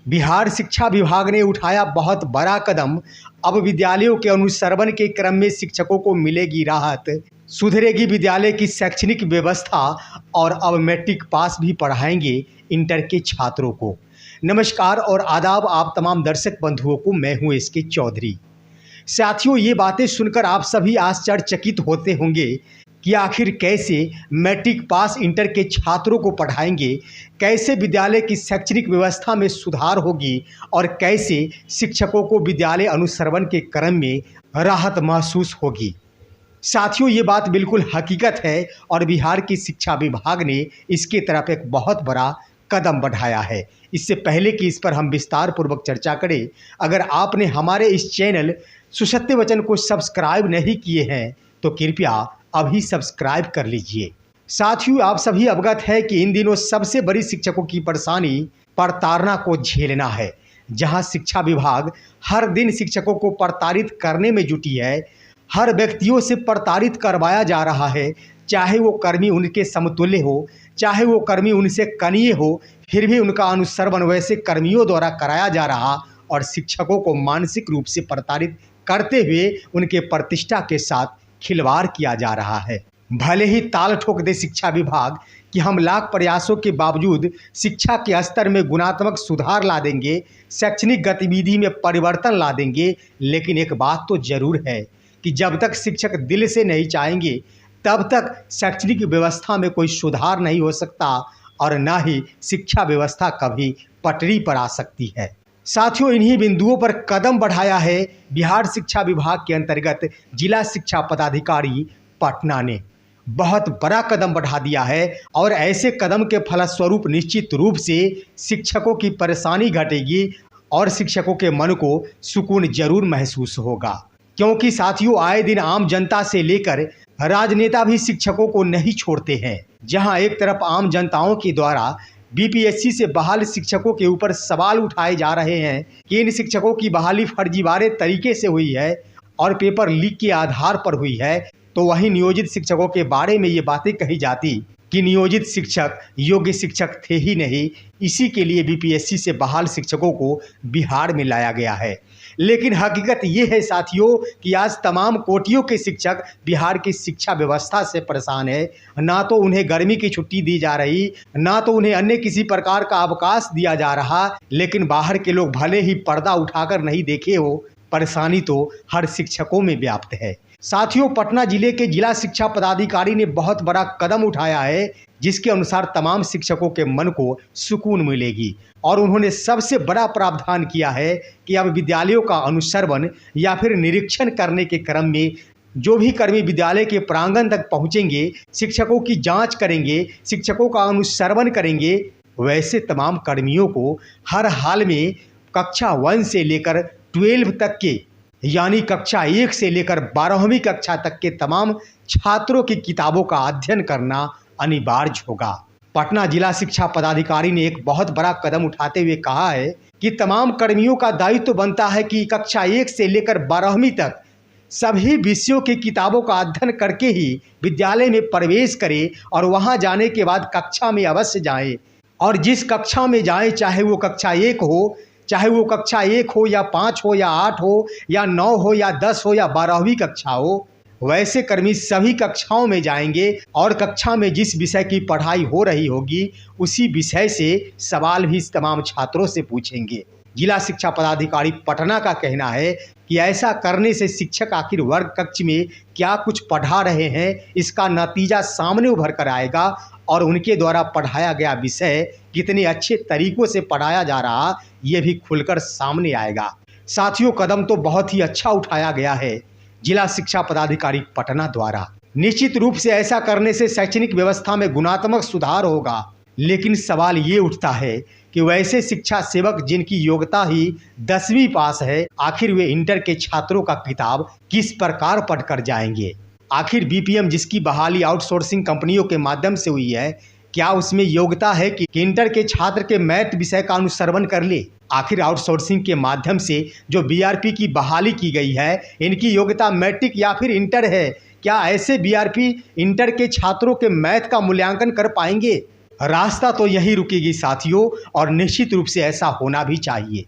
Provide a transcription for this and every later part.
बिहार शिक्षा विभाग ने उठाया बहुत बड़ा कदम। अब विद्यालयों के अनुश्रवण के क्रम में शिक्षकों को मिलेगी राहत, सुधरेगी विद्यालय की शैक्षणिक व्यवस्था और अब मैट्रिक पास भी पढ़ाएंगे इंटर के छात्रों को। नमस्कार और आदाब आप तमाम दर्शक बंधुओं को। मैं हूं एसके चौधरी। साथियों, ये बातें सुनकर आप सभी आश्चर्यचकित होते होंगे कि आखिर कैसे मैट्रिक पास इंटर के छात्रों को पढ़ाएंगे, कैसे विद्यालय की शैक्षणिक व्यवस्था में सुधार होगी और कैसे शिक्षकों को विद्यालय अनुश्रवण के क्रम में राहत महसूस होगी। साथियों, ये बात बिल्कुल हकीकत है और बिहार की शिक्षा विभाग ने इसके तरफ एक बहुत बड़ा कदम बढ़ाया है। इससे पहले कि इस पर हम विस्तार पूर्वक चर्चा करें, अगर आपने हमारे इस चैनल सुसत्य वचन को सब्सक्राइब नहीं किए हैं तो कृपया अभी सब्सक्राइब कर लीजिए। साथियों, आप सभी अवगत है कि इन दिनों सबसे बड़ी शिक्षकों की परेशानी प्रताड़ना को झेलना है। जहां शिक्षा विभाग हर दिन शिक्षकों को प्रताड़ित करने में जुटी है, हर व्यक्तियों से प्रताड़ित करवाया जा रहा है, चाहे वो कर्मी उनके समतुल्य हो, चाहे वो कर्मी उनसे कनीय हो, फिर भी उनका अनुश्रवण वैसे कर्मियों द्वारा कराया जा रहा और शिक्षकों को मानसिक रूप से प्रताड़ित करते हुए उनके प्रतिष्ठा के साथ खिलवाड़ किया जा रहा है। भले ही ताल ठोक दे शिक्षा विभाग कि हम लाख प्रयासों के बावजूद शिक्षा के स्तर में गुणात्मक सुधार ला देंगे, शैक्षणिक गतिविधि में परिवर्तन ला देंगे, लेकिन एक बात तो जरूर है कि जब तक शिक्षक दिल से नहीं चाहेंगे तब तक शैक्षणिक व्यवस्था में कोई सुधार नहीं हो सकता और न ही शिक्षा व्यवस्था कभी पटरी पर आ सकती है। साथियों, इन्हीं बिंदुओं पर कदम बढ़ाया है बिहार शिक्षा विभाग के अंतर्गत जिला शिक्षा पदाधिकारी पटना ने। बहुत बड़ा कदम बढ़ा दिया है और ऐसे कदम के फलस्वरूप निश्चित रूप से शिक्षकों की परेशानी घटेगी और शिक्षकों के मन को सुकून जरूर महसूस होगा। क्योंकि साथियों, आए दिन आम जनता से लेकर राजनेता भी शिक्षकों को नहीं छोड़ते हैं। जहां एक तरफ आम जनताओं के द्वारा बीपीएससी से बहाल शिक्षकों के ऊपर सवाल उठाए जा रहे हैं कि इन शिक्षकों की बहाली फर्जीवाड़े तरीके से हुई है और पेपर लीक के आधार पर हुई है, तो वहीं नियोजित शिक्षकों के बारे में ये बातें कही जाती कि नियोजित शिक्षक योग्य शिक्षक थे ही नहीं, इसी के लिए बीपीएससी से बहाल शिक्षकों को बिहार में लाया गया है। लेकिन हकीकत ये है साथियों कि आज तमाम कोटियों के शिक्षक बिहार की शिक्षा व्यवस्था से परेशान है। ना तो उन्हें गर्मी की छुट्टी दी जा रही, ना तो उन्हें अन्य किसी प्रकार का अवकाश दिया जा रहा, लेकिन बाहर के लोग भले ही पर्दा उठाकर नहीं देखे हो, परेशानी तो हर शिक्षकों में व्याप्त है। साथियों, पटना जिले के जिला शिक्षा पदाधिकारी ने बहुत बड़ा कदम उठाया है, जिसके अनुसार तमाम शिक्षकों के मन को सुकून मिलेगी और उन्होंने सबसे बड़ा प्रावधान किया है कि अब विद्यालयों का अनुश्रवण या फिर निरीक्षण करने के क्रम में जो भी कर्मी विद्यालय के प्रांगण तक पहुंचेंगे, शिक्षकों की जांच करेंगे, शिक्षकों का अनुश्रवण करेंगे, वैसे तमाम कर्मियों को हर हाल में कक्षा 1 से लेकर 12 तक के यानी कक्षा 1 से लेकर 12वीं कक्षा तक के तमाम छात्रों की किताबों का अध्ययन करना अनिवार्य होगा। पटना जिला शिक्षा पदाधिकारी ने एक बहुत बड़ा कदम उठाते हुए कहा है कि तमाम कर्मियों का दायित्व बनता है कि कक्षा 1 से लेकर 12वीं तक सभी विषयों की किताबों का अध्ययन करके ही विद्यालय में प्रवेश करें और वहां जाने के बाद कक्षा में अवश्य जाएं और जिस कक्षा में जाएं, चाहे वो कक्षा 1 हो, चाहे वो कक्षा 1 हो या 5 हो या 8 हो या 9 हो या 10 हो या 12वीं कक्षा हो, वैसे कर्मी सभी कक्षाओं में जाएंगे और कक्षा में जिस विषय की पढ़ाई हो रही होगी उसी विषय से सवाल भी तमाम छात्रों से पूछेंगे। जिला शिक्षा पदाधिकारी पटना का कहना है कि ऐसा करने से शिक्षक आखिर वर्ग कक्ष में क्या कुछ पढ़ा रहे हैं, इसका नतीजा सामने उभर कर आएगा और उनके द्वारा पढ़ाया गया विषय कितने अच्छे तरीकों से पढ़ाया जा रहा, ये भी खुलकर सामने आएगा। साथियों, कदम तो बहुत ही अच्छा उठाया गया है जिला शिक्षा पदाधिकारी पटना द्वारा। निश्चित रूप से ऐसा करने से शैक्षणिक व्यवस्था में गुणात्मक सुधार होगा, लेकिन सवाल ये उठता है कि वैसे शिक्षा सेवक जिनकी योग्यता ही 10वीं पास है, आखिर वे इंटर के छात्रों का किताब किस प्रकार पढ़कर जाएंगे? आखिर बीपीएम जिसकी बहाली आउटसोर्सिंग कंपनियों के माध्यम से हुई है, क्या उसमें योग्यता है कि इंटर के छात्र के मैथ विषय का अनुश्रवण कर ले? आखिर आउटसोर्सिंग के माध्यम से जो बीआरपी की बहाली की गई है, इनकी योग्यता मैट्रिक या फिर इंटर है? क्या ऐसे बीआरपी इंटर के छात्रों के मैथ का मूल्यांकन कर पाएंगे? रास्ता तो यही रुकेगी साथियों, और निश्चित रूप से ऐसा होना भी चाहिए।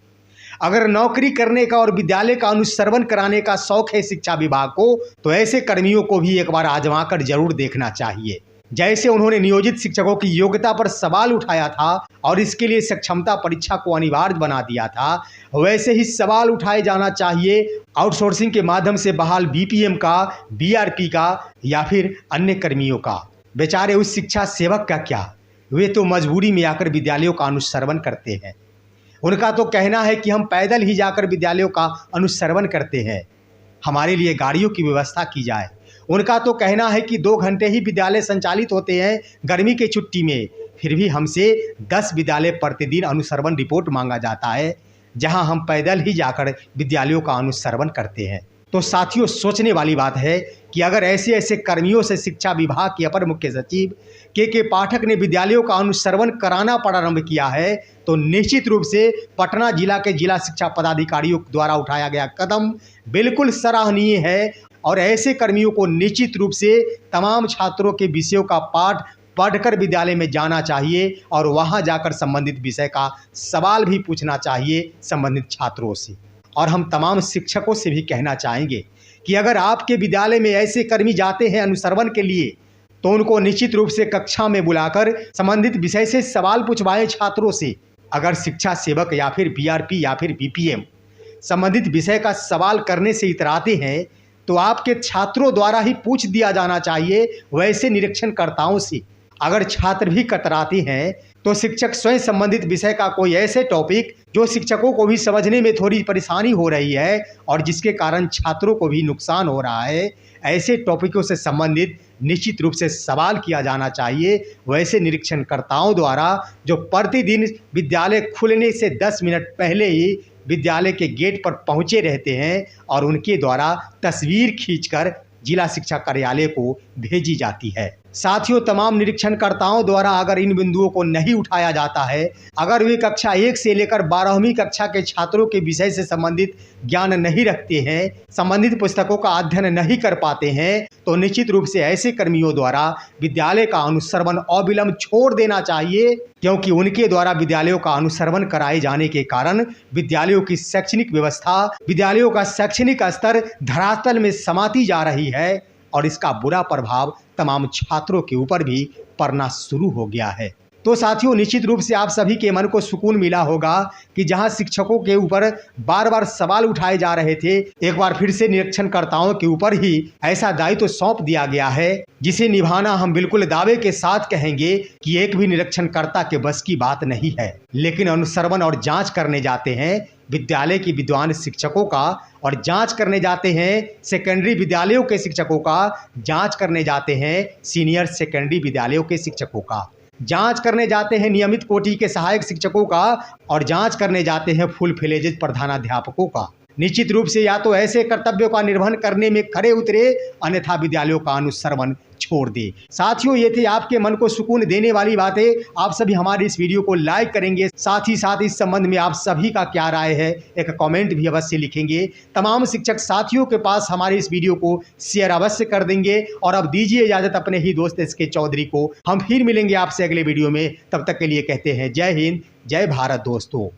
अगर नौकरी करने का और विद्यालय का अनुश्रवण कराने का शौक है शिक्षा विभाग को, तो ऐसे कर्मियों को भी एक बार आजमा कर जरूर देखना चाहिए। जैसे उन्होंने नियोजित शिक्षकों की योग्यता पर सवाल उठाया था और इसके लिए सक्षमता परीक्षा को अनिवार्य बना दिया था, वैसे ही सवाल उठाए जाना चाहिए आउटसोर्सिंग के माध्यम से बहाल बीपीएम का, बीआरपी का या फिर अन्य कर्मियों का। बेचारे उस शिक्षा सेवक का क्या, वे तो मजबूरी में आकर विद्यालयों का अनुश्रवण करते हैं। उनका तो कहना है कि हम पैदल ही जाकर विद्यालयों का अनुश्रवण करते हैं, हमारे लिए गाड़ियों की व्यवस्था की जाए। उनका तो कहना है कि 2 घंटे ही विद्यालय संचालित होते हैं गर्मी के छुट्टी में, फिर भी हमसे 10 विद्यालय प्रतिदिन अनुश्रवण रिपोर्ट मांगा जाता है, जहां हम पैदल ही जाकर विद्यालयों का अनुश्रवण करते हैं। तो साथियों, सोचने वाली बात है कि अगर ऐसे ऐसे कर्मियों से शिक्षा विभाग के अपर मुख्य सचिव के पाठक ने विद्यालयों का अनुश्रवण कराना प्रारंभ किया है, तो निश्चित रूप से पटना जिला के जिला शिक्षा पदाधिकारियों द्वारा उठाया गया कदम बिल्कुल सराहनीय है। और ऐसे कर्मियों को निश्चित रूप से तमाम छात्रों के विषयों का पाठ पढ़कर विद्यालय में जाना चाहिए और वहां जाकर संबंधित विषय का सवाल भी पूछना चाहिए संबंधित छात्रों से। और हम तमाम शिक्षकों से भी कहना चाहेंगे कि अगर आपके विद्यालय में ऐसे कर्मी जाते हैं अनुश्रवण के लिए, तो उनको निश्चित रूप से कक्षा में बुलाकर संबंधित विषय से सवाल पूछवाएं छात्रों से। अगर शिक्षा सेवक या फिर बीआरपी या फिर बीपीएम संबंधित विषय का सवाल करने से इतराते हैं, तो आपके छात्रों द्वारा ही पूछ दिया जाना चाहिए वैसे निरीक्षणकर्ताओं से। अगर छात्र भी कतराते हैं, तो शिक्षक स्वयं संबंधित विषय का कोई ऐसे टॉपिक जो शिक्षकों को भी समझने में थोड़ी परेशानी हो रही है और जिसके कारण छात्रों को भी नुकसान हो रहा है, ऐसे टॉपिकों से संबंधित निश्चित रूप से सवाल किया जाना चाहिए वैसे निरीक्षणकर्ताओं द्वारा, जो प्रतिदिन विद्यालय खुलने से 10 मिनट पहले ही विद्यालय के गेट पर पहुंचे रहते हैं और उनके द्वारा तस्वीर खींचकर जिला शिक्षा कार्यालय को भेजी जाती है। साथियों, तमाम निरीक्षणकर्ताओं द्वारा अगर इन बिंदुओं को नहीं उठाया जाता है, अगर वे कक्षा 1 से लेकर 12वीं कक्षा के छात्रों के विषय से संबंधित ज्ञान नहीं रखते हैं, संबंधित पुस्तकों का अध्ययन नहीं कर पाते हैं, तो निश्चित रूप से ऐसे कर्मियों द्वारा विद्यालय का अनुश्रवण अविलंब छोड़ देना चाहिए, क्योंकि उनके द्वारा विद्यालयों का अनुश्रवण कराए जाने के कारण विद्यालयों की शैक्षणिक व्यवस्था, विद्यालयों का शैक्षणिक स्तर धरातल में समाती जा रही है और इसका बुरा प्रभाव तमाम छात्रों के ऊपर भी पड़ना शुरू हो गया है। तो साथियों, निश्चित रूप से आप सभी के मन को सुकून मिला होगा कि जहां शिक्षकों के ऊपर बार बार सवाल उठाए जा रहे थे, एक बार फिर से निरीक्षणकर्ताओं के ऊपर ही ऐसा दायित्व सौंप दिया गया है जिसे निभाना हम बिल्कुल दावे के साथ कहेंगे कि एक भी निरीक्षणकर्ता के बस की बात नहीं है। लेकिन अनुश्रवण और जांच करने जाते हैं विद्यालय के विद्वान शिक्षकों का, और जांच करने जाते हैं सेकेंडरी विद्यालयों के शिक्षकों का, जांच करने जाते हैं सीनियर सेकेंडरी विद्यालयों के शिक्षकों का, जांच करने जाते हैं नियमित कोटि के सहायक शिक्षकों का, और जांच करने जाते हैं फुल फ्लेजेड प्रधानाध्यापकों का। निश्चित रूप से या तो ऐसे कर्तव्यों का निर्वहन करने में खरे उतरे, अन्यथा विद्यालयों का अनुश्रवण छोड़ दे। साथियों, ये थी आपके मन को सुकून देने वाली बातें। आप सभी हमारे इस वीडियो को लाइक करेंगे, साथ ही साथ इस संबंध में आप सभी का क्या राय है एक कमेंट भी अवश्य लिखेंगे। तमाम शिक्षक साथियों के पास हमारे इस वीडियो को शेयर अवश्य कर देंगे। और अब दीजिए इजाजत अपने ही दोस्त SK चौधरी को। हम फिर मिलेंगे आपसे अगले वीडियो में, तब तक के लिए कहते हैं जय हिंद, जय भारत दोस्तों।